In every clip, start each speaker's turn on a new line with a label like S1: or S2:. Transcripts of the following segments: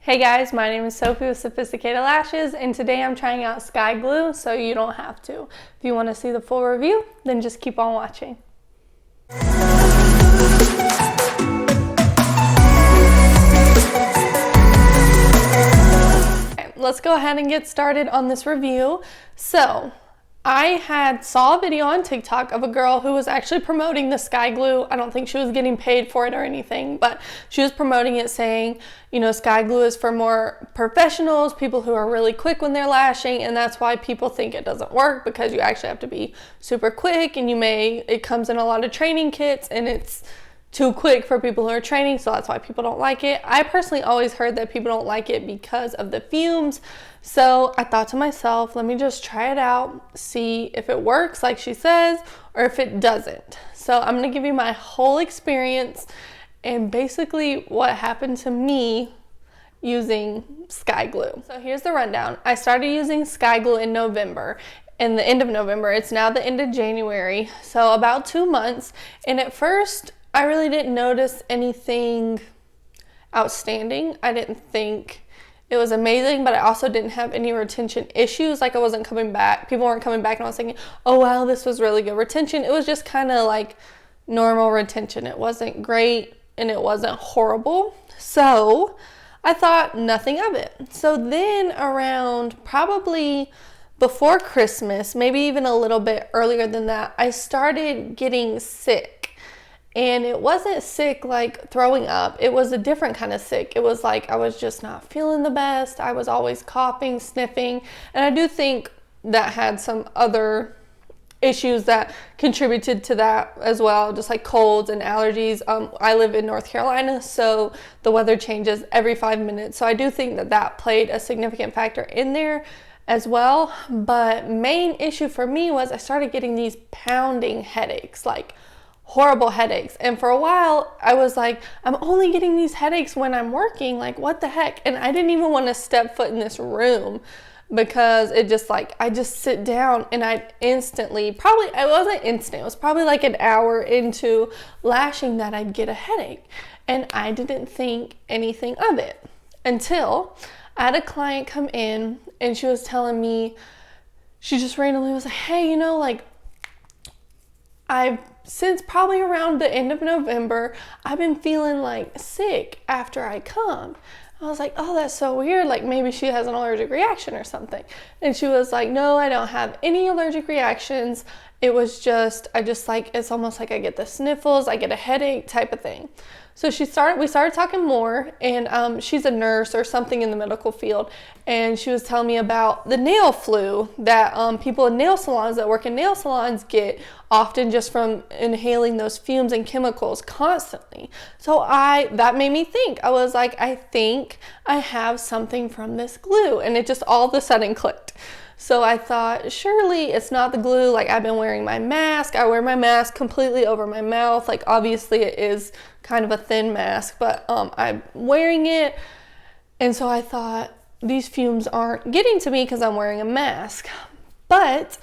S1: Hey guys, my name is Sophie with Sophisticated Lashes, and today I'm trying out Sky Glue so you don't have to. If you want to see the full review, then just keep on watching. Okay, let's go ahead and get started on this review. So, I saw a video on TikTok of a girl who was actually promoting the Sky Glue. I don't think she was getting paid for it or anything, but she was promoting it saying, you know, Sky Glue is for more professionals, people who are really quick when they're lashing, and that's why people think it doesn't work, because you actually have to be super quick, and it comes in a lot of training kits, and it's too quick for people who are training, so that's why people don't like it. I personally always heard that people don't like it because of the fumes. So I thought to myself, let me just try it out, see if it works like she says, or if it doesn't. So I'm gonna give you my whole experience and basically what happened to me using Sky Glue. So here's the rundown. I started using Sky Glue in November. In the end of November, it's now the end of January, so about 2 months. And at first, I really didn't notice anything outstanding. I didn't think it was amazing, but I also didn't have any retention issues. Like, I wasn't coming back. People weren't coming back, and I was thinking, oh wow, this was really good retention. It was just kind of like normal retention. It wasn't great and it wasn't horrible. So I thought nothing of it. So then around probably before Christmas, maybe even a little bit earlier than that, I started getting sick. And it wasn't sick like throwing up. It was a different kind of sick. It was like I was just not feeling the best. I was always coughing, sniffing. And I do think that had some other issues that contributed to that as well, just like colds and allergies. I live in North Carolina, so the weather changes every 5 minutes. So I do think that played a significant factor in there as well. But main issue for me was I started getting these pounding headaches, like horrible headaches. And for a while I was like, I'm only getting these headaches when I'm working, like what the heck? And I didn't even want to step foot in this room because it just like, I just sit down and I instantly, it wasn't instant, it was probably like an hour into lashing that I'd get a headache. And I didn't think anything of it until I had a client come in and she was telling me, she just randomly was like, hey, you know, like since probably around the end of November, I've been feeling like sick after I come. I was like, oh, that's so weird. Like maybe she has an allergic reaction or something. And she was like, no, I don't have any allergic reactions. It was just, it's almost like I get the sniffles, I get a headache type of thing. So we started talking more, and she's a nurse or something in the medical field, and she was telling me about the nail flu that people in nail salons that work in nail salons get often just from inhaling those fumes and chemicals constantly. So that made me think. I was like, I think I have something from this glue, and it just all of a sudden clicked. So I thought, surely it's not the glue. Like, I've been wearing my mask. I wear my mask completely over my mouth. Like, obviously it is kind of a thin mask, but I'm wearing it. And so I thought, these fumes aren't getting to me because I'm wearing a mask. But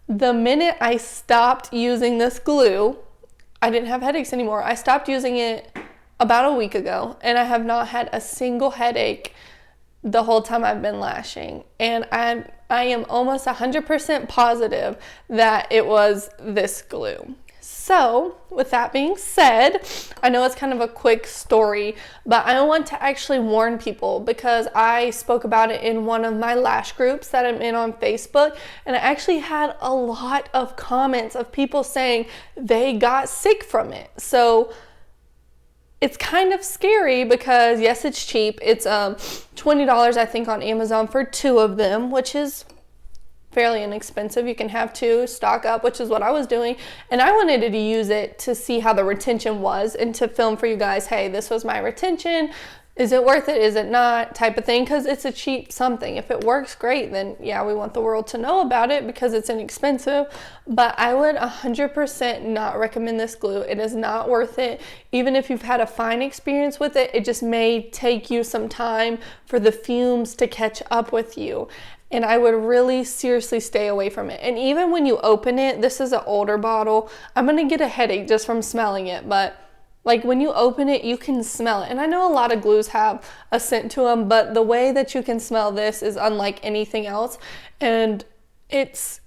S1: the minute I stopped using this glue, I didn't have headaches anymore. I stopped using it about a week ago, and I have not had a single headache the whole time I've been lashing. And I am almost 100% positive that it was this glue. So with that being said, I know it's kind of a quick story, but I want to actually warn people because I spoke about it in one of my lash groups that I'm in on Facebook, and I actually had a lot of comments of people saying they got sick from it. So it's kind of scary because yes, it's cheap. It's $20 I think on Amazon for 2 of them, which is fairly inexpensive. You can have 2, stock up, which is what I was doing. And I wanted to use it to see how the retention was and to film for you guys, hey, this was my retention. Is it worth it? Is it not? Type of thing, because it's a cheap something. If it works great, then yeah, we want the world to know about it because it's inexpensive. But I would 100% not recommend this glue. It is not worth it. Even if you've had a fine experience with it, it just may take you some time for the fumes to catch up with you. And I would really seriously stay away from it. And even when you open it, this is an older bottle. I'm gonna get a headache just from smelling it, but Like when you open it, you can smell it. And I know a lot of glues have a scent to them, but the way that you can smell this is unlike anything else. And it's,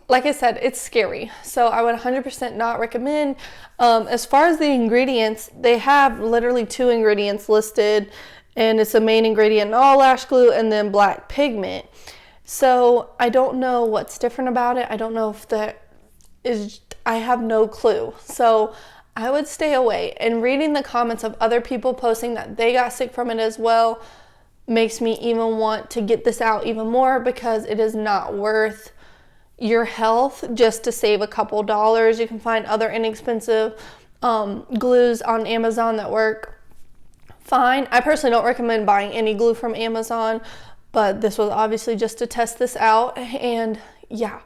S1: like I said, it's scary. So I would 100% not recommend. As far as the ingredients, they have literally 2 ingredients listed, and it's a main ingredient, Eyelash glue, and then black pigment. So I don't know what's different about it. I don't know if that is, I have no clue. So I would stay away. And reading the comments of other people posting that they got sick from it as well makes me even want to get this out even more, because it is not worth your health just to save a couple dollars. You can find other inexpensive glues on Amazon that work fine. I personally don't recommend buying any glue from Amazon, but this was obviously just to test this out. And yeah,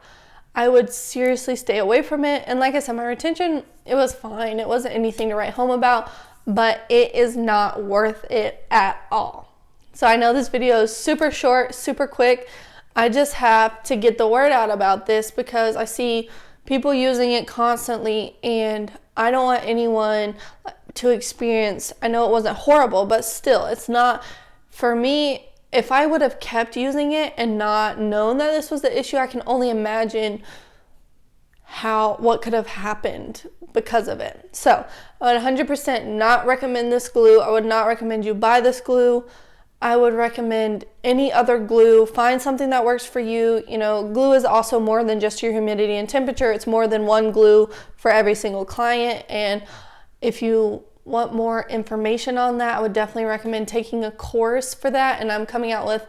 S1: I would seriously stay away from it. And like I said, my retention, it was fine. It wasn't anything to write home about, but it is not worth it at all. So I know this video is super short, super quick. I just have to get the word out about this because I see people using it constantly, and I don't want anyone to experience, I know it wasn't horrible, but still, it's not, for me, if I would have kept using it and not known that this was the issue, I can only imagine what could have happened because of it. So I would 100% not recommend this glue. I would not recommend you buy this glue. I would recommend any other glue. Find something that works for you. You know, glue is also more than just your humidity and temperature. It's more than one glue for every single client. And if you want more information on that, I would definitely recommend taking a course for that. And I'm coming out with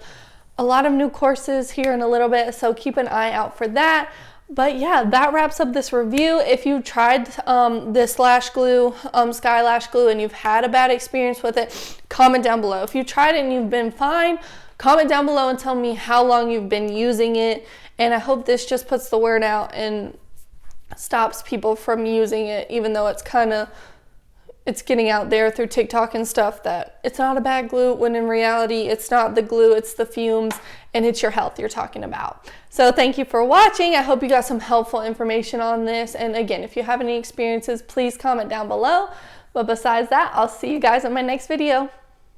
S1: a lot of new courses here in a little bit, so keep an eye out for that. But yeah, that wraps up this review. If you tried this lash glue, Sky Lash glue, and you've had a bad experience with it, comment down below. If you tried it and you've been fine, comment down below and tell me how long you've been using it. And I hope this just puts the word out and stops people from using it, even though it's getting out there through TikTok and stuff that it's not a bad glue, when in reality, it's not the glue, it's the fumes, and it's your health you're talking about. So thank you for watching. I hope you got some helpful information on this. And again, if you have any experiences, please comment down below. But besides that, I'll see you guys in my next video.